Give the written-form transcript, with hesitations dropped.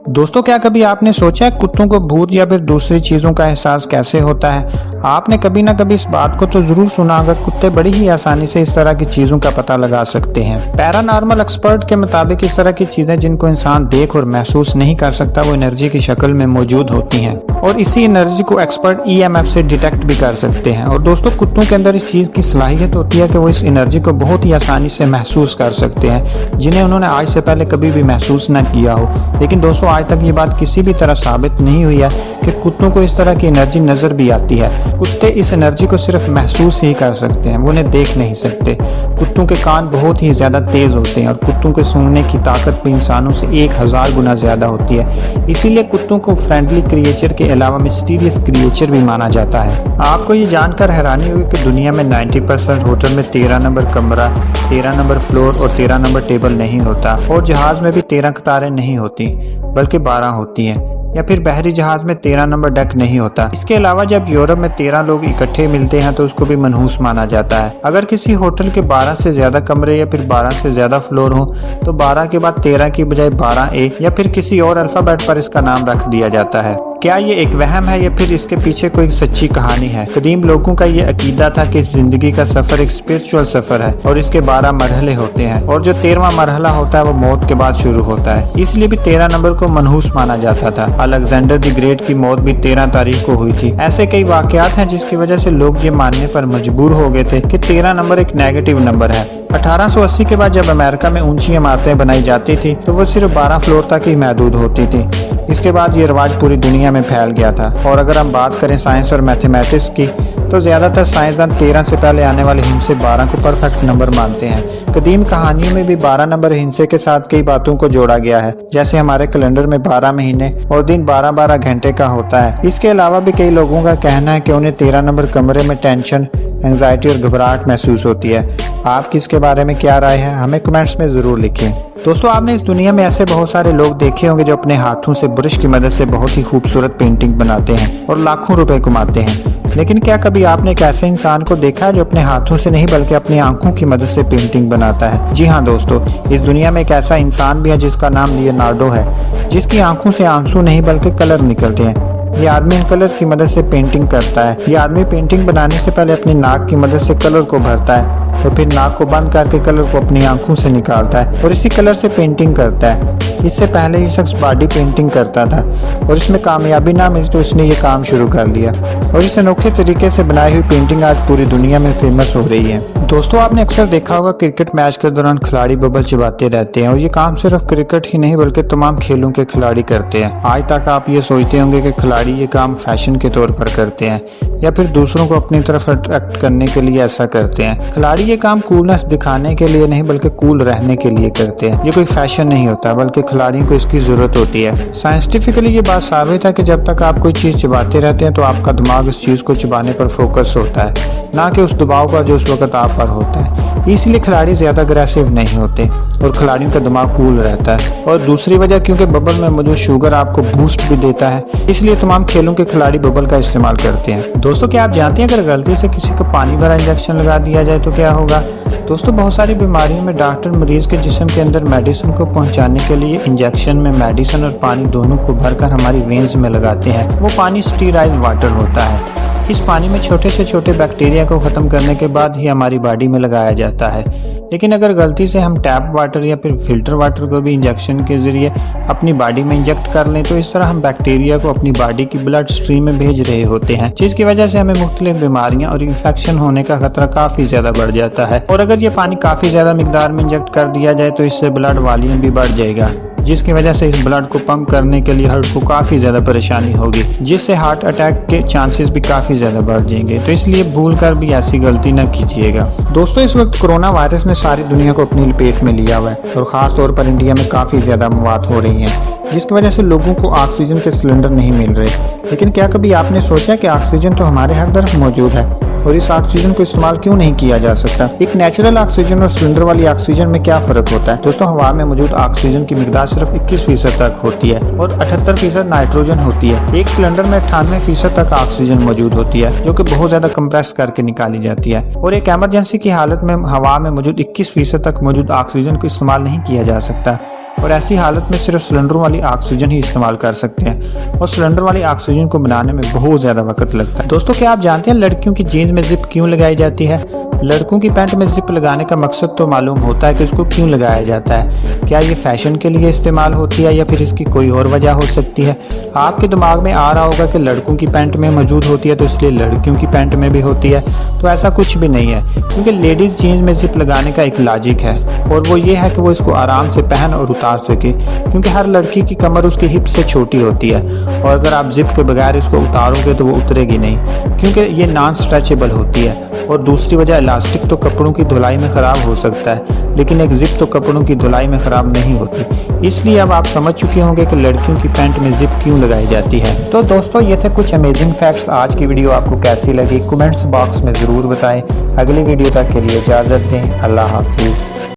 दोस्तों, क्या कभी आपने सोचा है कुत्तों को भूत या फिर दूसरी चीजों का एहसास कैसे होता है? आपने कभी ना कभी इस बात को तो जरूर सुना होगा, कुत्ते बड़ी ही आसानी से इस तरह की चीजों का पता लगा सकते हैं। पैरानॉर्मल एक्सपर्ट के मुताबिक इस तरह की चीजें जिनको इंसान देख और महसूस नहीं कर सकता वो एनर्जी की शक्ल में मौजूद होती हैं और इसी एनर्जी को एक्सपर्ट EMF से डिटेक्ट भी कर सकते हैं। और दोस्तों, कुत्तों के अंदर इस चीज की सलाहियत होती है कि वो इस एनर्जी को बहुत ही आसानी से महसूस कर सकते हैं, जिन्हें उन्होंने आज से पहले कभी भी महसूस न किया हो। लेकिन दोस्तों, आज तक ये बात किसी भी तरह साबित नहीं हुई है कि कुत्तों को इस तरह की एनर्जी नजर भी आती है। कुत्ते इस एनर्जी को सिर्फ महसूस ही कर सकते हैं, वो उन्हें देख नहीं सकते। कुत्तों के कान बहुत ही ज्यादा तेज होते हैं और कुत्तों के सूंघने की ताकत भी इंसानों से 1000 गुना ज्यादा होती है। इसीलिए कुत्तों को फ्रेंडली क्रिएचर के अलावा मिस्टीरियस क्रिएचर भी माना जाता है। आपको ये जानकर हैरानी होगी कि दुनिया में 90% होटल में 13 नंबर कमरा, 13 नंबर फ्लोर और 13 नंबर टेबल नहीं होता और जहाज में भी 13 कतारें नहीं होती बल्कि 12 होती हैं, या फिर बहरी जहाज में 13 नंबर डेक नहीं होता। इसके अलावा जब यूरोप में 13 लोग इकट्ठे मिलते हैं तो उसको भी मनहूस माना जाता है। अगर किसी होटल के 12 से ज्यादा कमरे या फिर 12 से ज्यादा फ्लोर हो तो 12 के बाद 13 की बजाय 12A या फिर किसी और अल्फाबेट पर इसका नाम रख दिया जाता है। क्या ये एक वहम है या फिर इसके पीछे कोई सच्ची कहानी है? कदीम लोगों का ये अकीदा था कि जिंदगी का सफर एक स्पिरिचुअल सफर है और इसके 12 मरहले होते हैं और जो 13वां मरहला होता है वो मौत के बाद शुरू होता है। इसलिए भी 13 नंबर को मनहूस माना जाता था। अलेक्जेंडर द ग्रेट की मौत भी 13 तारीख को हुई थी। ऐसे कई वाकयात हैं जिसकी वजह से लोग ये मानने पर मजबूर हो गए थे कि 13 नंबर एक नेगेटिव नंबर है। 1880 के बाद जब अमेरिका में ऊंची इमारतें बनाई जाती थी तो वो सिर्फ 12 फ्लोर तक ही महदूद होती थी। इसके बाद ये रिवाज पूरी दुनिया में फैल गया था। और अगर हम बात करें साइंस और मैथमेटिक्स की तो ज्यादातर साइंसदान 13 से पहले आने वाले हिंसे 12 को परफेक्ट नंबर मानते हैं। कदीम कहानियों में भी 12 नंबर हिंसे के साथ कई बातों को जोड़ा गया है, जैसे हमारे कैलेंडर में 12 महीने और दिन 12-12 घंटे का होता है। इसके अलावा भी कई लोगों का कहना है कि उन्हें 13 नंबर कमरे में टेंशन, एंजाइटी और घबराहट महसूस होती है। आपकी इसके बारे में क्या राय है? हमें कमेंट्स में जरूर लिखें। दोस्तों, आपने इस दुनिया में ऐसे बहुत सारे लोग देखे होंगे जो अपने हाथों से ब्रश की मदद से बहुत ही खूबसूरत पेंटिंग बनाते हैं और लाखों रुपए कमाते हैं। लेकिन क्या कभी आपने एक ऐसे इंसान को देखा है जो अपने हाथों से नहीं बल्कि अपनी आंखों की मदद से पेंटिंग बनाता है? जी हाँ दोस्तों, इस दुनिया में एक ऐसा इंसान भी है जिसका नाम लियोनार्डो है, जिसकी आंखों से आंसू नहीं बल्कि कलर निकलते हैं। ये आदमी इन कलर की मदद से पेंटिंग करता है। ये आदमी पेंटिंग बनाने से पहले अपनी नाक की मदद से कलर को भरता है और फिर नाक को बंद करके कलर को अपनी आंखों से निकालता है और इसी कलर से पेंटिंग करता है। इससे पहले ये शख्स बॉडी पेंटिंग करता था और इसमें कामयाबी ना मिली तो इसने ये काम शुरू कर लिया और इस अनोखे तरीके से बनाई हुई पेंटिंग आज पूरी दुनिया में फेमस हो रही है। दोस्तों, आपने अक्सर देखा होगा क्रिकेट मैच के दौरान खिलाड़ी बबल चिबाते रहते हैं और ये काम सिर्फ क्रिकेट ही नहीं बल्कि तमाम खेलों के खिलाड़ी करते हैं। आज तक आप ये सोचते होंगे कि खिलाड़ी ये काम फैशन के तौर पर करते हैं या फिर दूसरों को अपनी तरफ अट्रैक्ट करने के लिए ऐसा करते हैं। खिलाड़ी ये काम कूलनेस दिखाने के लिए नहीं बल्कि कूल रहने के लिए करते हैं। ये कोई फैशन नहीं होता बल्कि खिलाड़ियों को इसकी जरूरत होती है। साइंटिफिकली ये बात साबित है कि जब तक आप कोई चीज चबाते रहते हैं तो आपका दिमाग उस चीज को चबाने पर फोकस होता है, ना कि उस दबाव पर जो उस वक्त आप पर होता है। इसलिए खिलाड़ी ज्यादा अग्रेसिव नहीं होते और खिलाड़ियों का दिमाग कूल रहता है। और दूसरी वजह क्योंकि बबल में मौजूद शुगर आपको बूस्ट भी देता है, इसलिए तमाम खेलों के खिलाड़ी बबल का इस्तेमाल करते हैं। दोस्तों, क्या आप जानते हैं अगर गलती से किसी को पानी भरा इंजेक्शन लगा दिया जाए तो क्या होगा? दोस्तों, बहुत सारी बीमारियों में डॉक्टर मरीज के जिस्म के अंदर मेडिसिन को पहुंचाने के लिए इंजेक्शन में मेडिसिन और पानी दोनों को भरकर हमारी वेन्स में लगाते हैं। वो पानी स्टीराइल वाटर होता है। इस पानी में छोटे से छोटे बैक्टीरिया को खत्म करने के बाद ही हमारी बॉडी में लगाया जाता है। लेकिन अगर गलती से हम टैप वाटर या फिर फिल्टर वाटर को भी इंजेक्शन के जरिए अपनी बॉडी में इंजेक्ट कर लें तो इस तरह हम बैक्टीरिया को अपनी बॉडी की ब्लड स्ट्रीम में भेज रहे होते हैं, जिसकी वजह से हमें मुख्तलिफ बीमारियां और इन्फेक्शन होने का खतरा काफी ज्यादा बढ़ जाता है। और अगर ये पानी काफी ज्यादा मिकदार में इंजेक्ट कर दिया जाए तो इससे ब्लड वॉल्यूम भी बढ़ जाएगा, जिसकी वजह से इस ब्लड को पंप करने के लिए हार्ट को काफी ज्यादा परेशानी होगी, जिससे हार्ट अटैक के चांसेस भी काफी ज्यादा बढ़ जाएंगे। तो इसलिए भूल कर भी ऐसी गलती न कीजिएगा। दोस्तों, इस वक्त कोरोना वायरस ने सारी दुनिया को अपनी लपेट में लिया हुआ है और खास तौर पर इंडिया में काफी ज्यादा मौत हो रही है, जिसकी वजह से लोगों को ऑक्सीजन के सिलेंडर नहीं मिल रहे। लेकिन क्या कभी आपने सोचा कि ऑक्सीजन तो हमारे हर तरफ मौजूद है और इस ऑक्सीजन को इस्तेमाल क्यों नहीं किया जा सकता? एक नेचुरल ऑक्सीजन और सिलेंडर वाली ऑक्सीजन में क्या फर्क होता है? दोस्तों, हवा में मौजूद ऑक्सीजन की मिकदार सिर्फ 21% तक होती है और 78% नाइट्रोजन होती है। एक सिलेंडर में 98% तक ऑक्सीजन मौजूद होती है, जो कि बहुत ज्यादा कंप्रेस करके निकाली जाती है। और एक इमरजेंसी की हालत में हवा में मौजूद 21% तक मौजूद ऑक्सीजन को इस्तेमाल नहीं किया जा सकता। और ऐसी हालत में सिर्फ सिलेंडर वाली ऑक्सीजन ही इस्तेमाल कर सकते हैं और सिलेंडर वाली ऑक्सीजन को बनाने में बहुत ज़्यादा वक्त लगता है। दोस्तों, क्या आप जानते हैं लड़कियों की जीन्स में जिप क्यों लगाई जाती है? लड़कों की पैंट में जिप लगाने का मकसद तो मालूम होता है कि इसको क्यों लगाया जाता है। क्या ये फैशन के लिए इस्तेमाल होती है या फिर इसकी कोई और वजह हो सकती है? आपके दिमाग में आ रहा होगा कि लड़कों की पैंट में मौजूद होती है तो इसलिए लड़कियों की पैंट में भी होती है। तो ऐसा कुछ भी नहीं है, क्योंकि लेडीज़ जीन्स में जिप लगाने का एक लॉजिक है और वो ये है कि वो इसको आराम से पहन और उतार सके, क्योंकि हर लड़की की कमर उसके हिप से छोटी होती है और अगर आप जिप के बगैर इसको उतारोगे तो वो उतरेगी नहीं, क्योंकि ये नॉन स्ट्रेचेबल होती है। और दूसरी वजह, इलास्टिक तो कपड़ों की धुलाई में ख़राब हो सकता है, लेकिन एक जिप तो कपड़ों की धुलाई में ख़राब नहीं होती। इसलिए अब आप समझ चुके होंगे कि लड़कियों की पैंट में जिप क्यों लगाई जाती है। तो दोस्तों, ये थे कुछ अमेजिंग फैक्ट्स। आज की वीडियो आपको कैसी लगी कमेंट्स बॉक्स में ज़रूर बताएं। अगली वीडियो तक के लिए इजाज़त दें। अल्लाह हाफिज़।